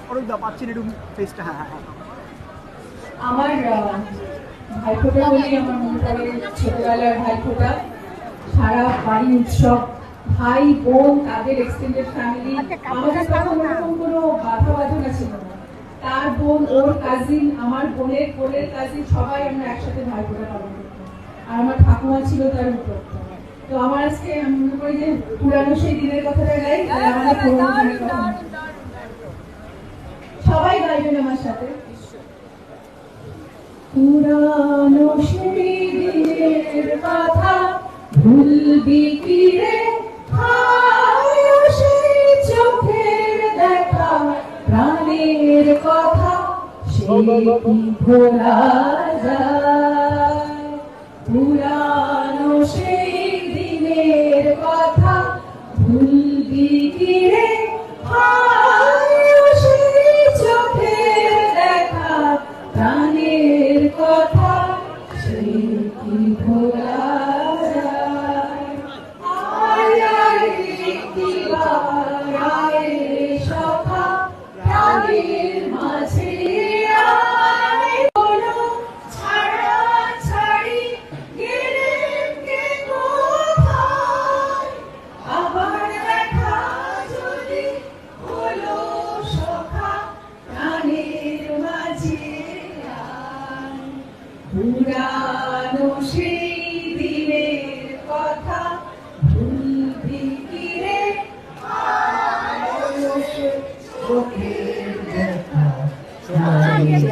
অরুণদা পাচ্ছেন একটু ফেসটা। হ্যাঁ হ্যাঁ আমার ভাইফোঁটা বলেই আমার মনে পড়ে ছোটবেলার ভাইফোঁটা, সারা বাড়ি উৎসব, ভাই বোন তাদের এক্সটেন্ডেড ফ্যামিলি, আমাদের তখন ওরকম কোনো বাধা বাধনা ছিল না। তার বোন, ওর কাজিন, আমার বোনের বোনের কাজিন, সবাই আমরা একসাথে ভাইফোঁটা পালন করতাম। আর আমার ঠাকুমা ছিল তার উপর। তো আমার আজকে আমি মনে করি যে পুরানো সেই দিনের কথাটা গাই, আমাদের পুরোনো দিনের কথা সবাই গাইবেন আমার সাথে। পুরানো সেই দিনের কথা ভুলবি কি রে, সেই চোখের দেখা প্রাণের কথা, সেই কি ভোলা যায়। পুরানো সেই দিনের কথা ভুলবি কি রে, সেই চোখের দেখা প্রাণের কথা, সেই কি ভোলা যায়। আয় আয় একটিবার আয় সখা, প্রাণের মাঝে আয়, কোনো ছাড়াছাড়ি গেলেন কে কোথায়, আবার দেখা যদি হলো সখা, প্রাণের মাঝে আয়। পুরানো সেই দিনের কথা ভুলবি কি রে, চোখের দেখা প্রাণের